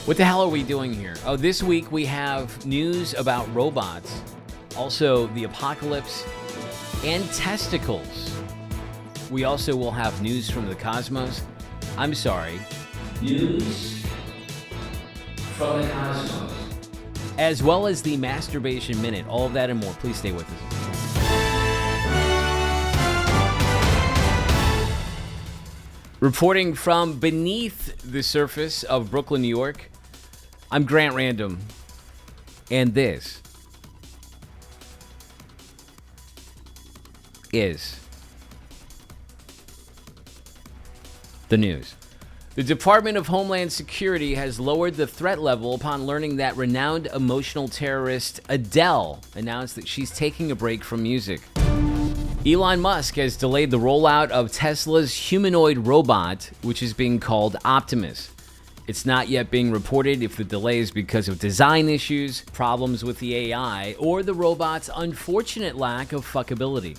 What the hell are we doing here? Oh, this week we have news about robots, also the apocalypse, and testicles. We also will have news from the cosmos. I'm sorry. News from the cosmos. As well as the Masturbation Minute. All of that and more. Please stay with us. Reporting from beneath the surface of Brooklyn, New York, I'm Grant Random, and this is the news. The Department of Homeland Security has lowered the threat level upon learning that renowned emotional terrorist Adele announced that she's taking a break from music. Elon Musk has delayed the rollout of Tesla's humanoid robot, which is being called Optimus. It's not yet being reported if the delay is because of design issues, problems with the AI, or the robot's unfortunate lack of fuckability.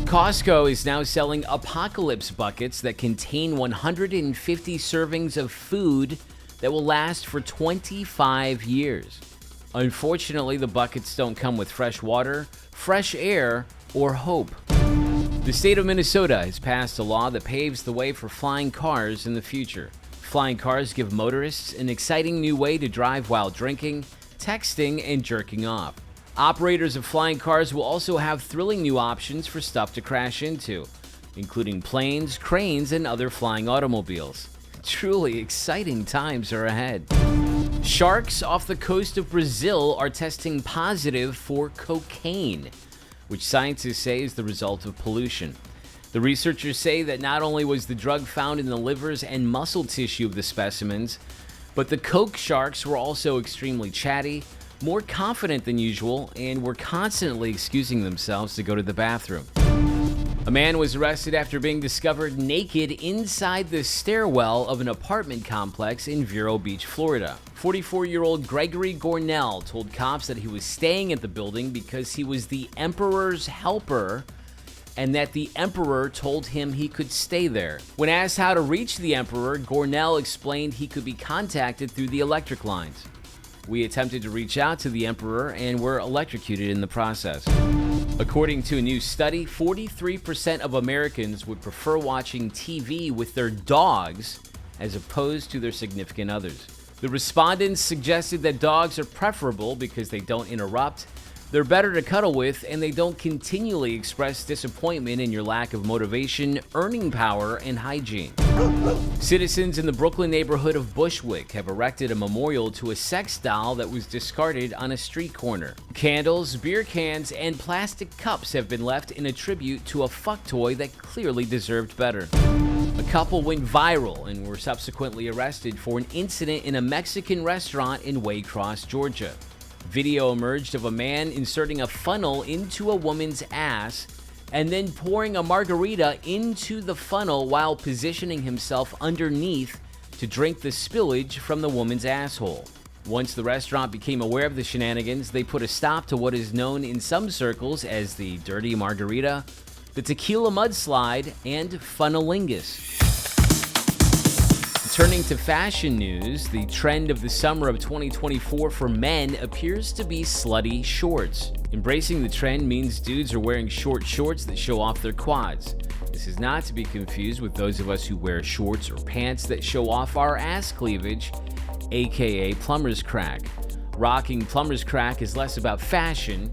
Costco is now selling apocalypse buckets that contain 150 servings of food that will last for 25 years. Unfortunately, the buckets don't come with fresh water, fresh air, or hope. The state of Minnesota has passed a law that paves the way for flying cars in the future. Flying cars give motorists an exciting new way to drive while drinking, texting, and jerking off. Operators of flying cars will also have thrilling new options for stuff to crash into, including planes, cranes, and other flying automobiles. Truly exciting times are ahead. Sharks off the coast of Brazil are testing positive for cocaine, which scientists say is the result of pollution. The researchers say that not only was the drug found in the livers and muscle tissue of the specimens, but the coke sharks were also extremely chatty, more confident than usual, and were constantly excusing themselves to go to the bathroom. A man was arrested after being discovered naked inside the stairwell of an apartment complex in Vero Beach, Florida. 44-year-old Gregory Gornell told cops that he was staying at the building because he was the emperor's helper and that the emperor told him he could stay there. When asked how to reach the emperor, Gornell explained he could be contacted through the electric lines. We attempted to reach out to the emperor and were electrocuted in the process. According to a new study, 43% of Americans would prefer watching TV with their dogs as opposed to their significant others. The respondents suggested that dogs are preferable because they don't interrupt, they're better to cuddle with, and they don't continually express disappointment in your lack of motivation, earning power, and hygiene. Citizens in the Brooklyn neighborhood of Bushwick have erected a memorial to a sex doll that was discarded on a street corner. Candles, beer cans, and plastic cups have been left in a tribute to a fuck toy that clearly deserved better. A couple went viral and were subsequently arrested for an incident in a Mexican restaurant in Waycross, Georgia. Video emerged of a man inserting a funnel into a woman's ass and then pouring a margarita into the funnel while positioning himself underneath to drink the spillage from the woman's asshole. Once the restaurant became aware of the shenanigans, they put a stop to what is known in some circles as the dirty margarita, the tequila mudslide, and funnelingus. Turning to fashion news, the trend of the summer of 2024 for men appears to be slutty shorts. Embracing the trend means dudes are wearing short shorts that show off their quads. This is not to be confused with those of us who wear shorts or pants that show off our ass cleavage, aka plumber's crack. Rocking plumber's crack is less about fashion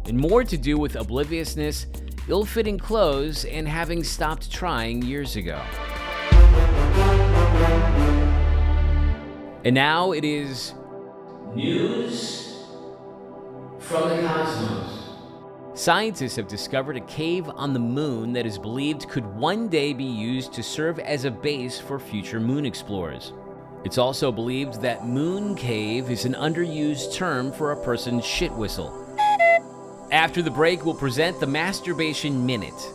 and more to do with obliviousness, ill-fitting clothes, and having stopped trying years ago. And now it is news from the cosmos. Scientists have discovered a cave on the moon that is believed could one day be used to serve as a base for future moon explorers. It's also believed that moon cave is an underused term for a person's shit whistle. After the break, we'll present the Masturbation Minute.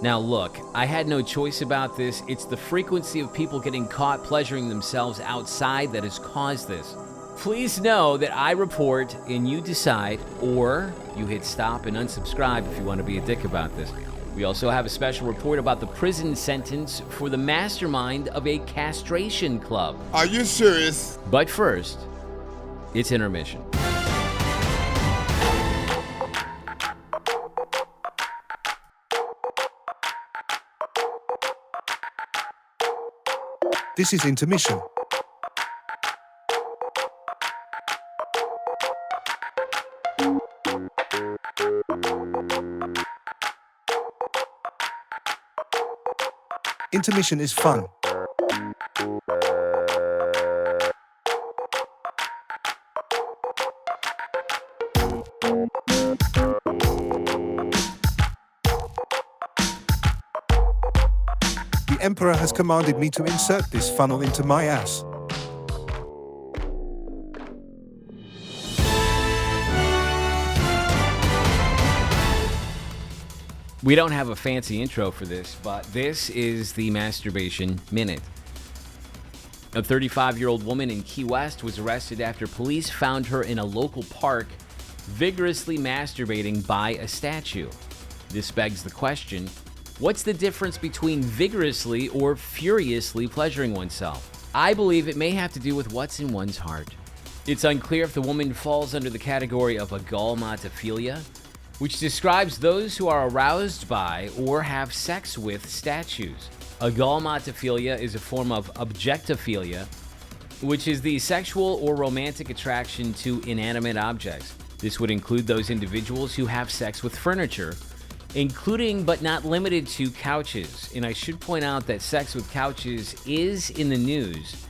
Now look, I had no choice about this. It's the frequency of people getting caught pleasuring themselves outside that has caused this. Please know that I report and you decide, or you hit stop and unsubscribe if you want to be a dick about this. We also have a special report about the prison sentence for the mastermind of a castration club. Are you serious? But first, it's intermission. This is intermission. Intermission is fun. The Emperor has commanded me to insert this funnel into my ass. We don't have a fancy intro for this, but this is the Masturbation Minute. A 35-year-old woman in Key West was arrested after police found her in a local park vigorously masturbating by a statue. This begs the question, what's the difference between vigorously or furiously pleasuring oneself? I believe it may have to do with what's in one's heart. It's unclear if the woman falls under the category of agalmatophilia, which describes those who are aroused by or have sex with statues. Agalmatophilia is a form of objectophilia, which is the sexual or romantic attraction to inanimate objects. This would include those individuals who have sex with furniture, including but not limited to couches. And I should point out that sex with couches is in the news,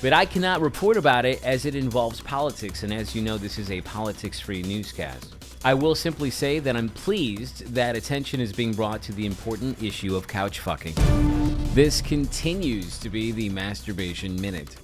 but I cannot report about it as it involves politics, and as you know, this is a politics-free newscast. I will simply say that I'm pleased that attention is being brought to the important issue of couch fucking. This continues to be the Masturbation Minute.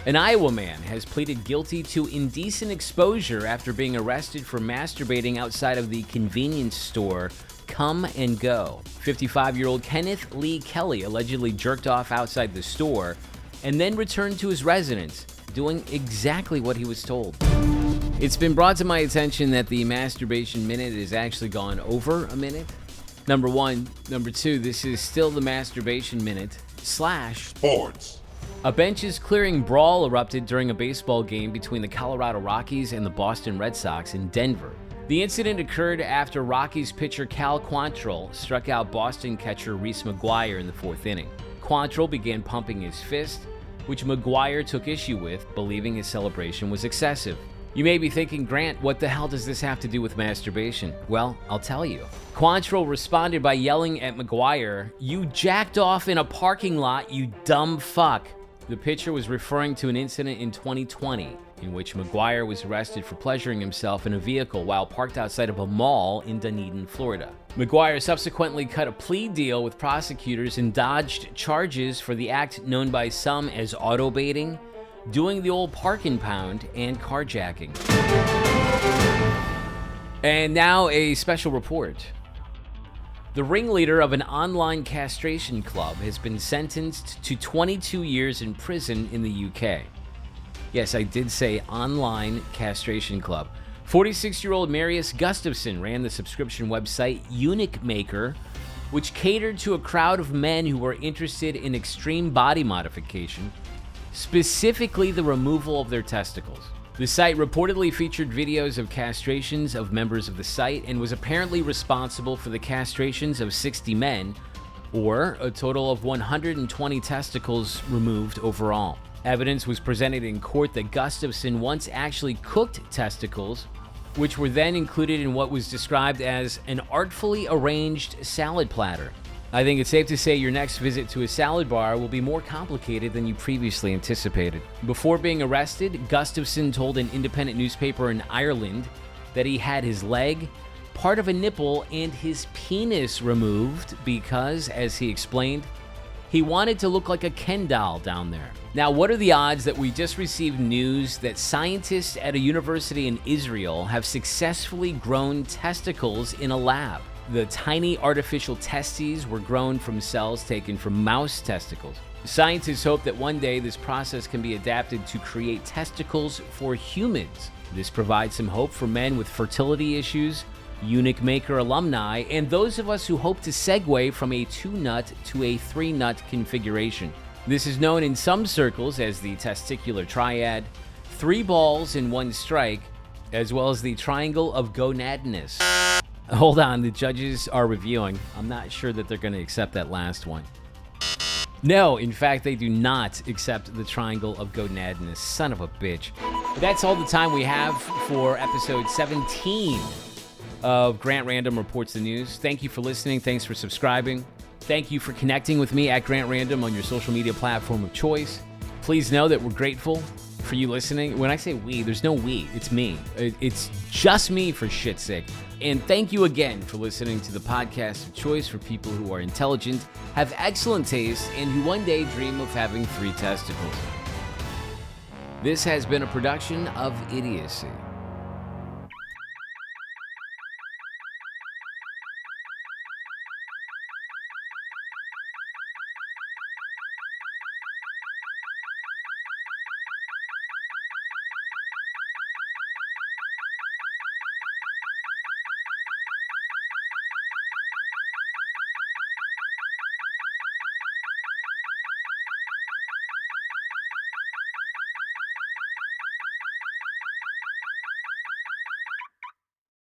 An Iowa man has pleaded guilty to indecent exposure after being arrested for masturbating outside of the convenience store Come and Go. 55-year-old Kenneth Lee Kelly allegedly jerked off outside the store and then returned to his residence, doing exactly what he was told. It's been brought to my attention that the Masturbation Minute has actually gone over a minute. Number one. Number two, this is still the Masturbation Minute / Sports. A benches clearing brawl erupted during a baseball game between the Colorado Rockies and the Boston Red Sox in Denver. The incident occurred after Rockies pitcher Cal Quantrill struck out Boston catcher Reese McGuire in the fourth inning. Quantrill began pumping his fist, which McGuire took issue with, believing his celebration was excessive. You may be thinking, Grant, what the hell does this have to do with masturbation? Well, I'll tell you. Quantrill responded by yelling at McGuire, "You jacked off in a parking lot, you dumb fuck." The pitcher was referring to an incident in 2020 in which McGuire was arrested for pleasuring himself in a vehicle while parked outside of a mall in Dunedin, Florida. McGuire subsequently cut a plea deal with prosecutors and dodged charges for the act known by some as auto baiting, doing the old park and pound, and carjacking. And now a special report. The ringleader of an online castration club has been sentenced to 22 years in prison in the UK. Yes, I did say online castration club. 46-year-old Marius Gustafson ran the subscription website Eunuch Maker, which catered to a crowd of men who were interested in extreme body modification, specifically the removal of their testicles. The site reportedly featured videos of castrations of members of the site and was apparently responsible for the castrations of 60 men, or a total of 120 testicles removed overall. Evidence was presented in court that Gustafson once actually cooked testicles, which were then included in what was described as an artfully arranged salad platter. I think it's safe to say your next visit to a salad bar will be more complicated than you previously anticipated. Before being arrested, Gustafson told an independent newspaper in Ireland that he had his leg, part of a nipple, and his penis removed because, as he explained, he wanted to look like a Ken doll down there. Now, what are the odds that we just received news that scientists at a university in Israel have successfully grown testicles in a lab? The tiny artificial testes were grown from cells taken from mouse testicles. Scientists hope that one day this process can be adapted to create testicles for humans. This provides some hope for men with fertility issues Eunuch Maker alumni, and those of us who hope to segue from a 2-nut to a 3-nut configuration. This is known in some circles as the testicular triad, 3 balls in 1 strike, as well as the triangle of gonadness. Hold on, the judges are reviewing. I'm not sure that they're going to accept that last one. No, in fact, they do not accept the triangle of gonadness. Son of a bitch. That's all the time we have for episode 17 of Grant Random Reports the News. Thank you for listening. Thanks for subscribing. Thank you for connecting with me at Grant Random on your social media platform of choice. Please know that we're grateful for you listening. When I say we, there's no we. It's me. It's just me, for shit's sake. And thank you again for listening to the podcast of choice for people who are intelligent, have excellent taste, and who one day dream of having 3 testicles. This has been a production of Idiocy.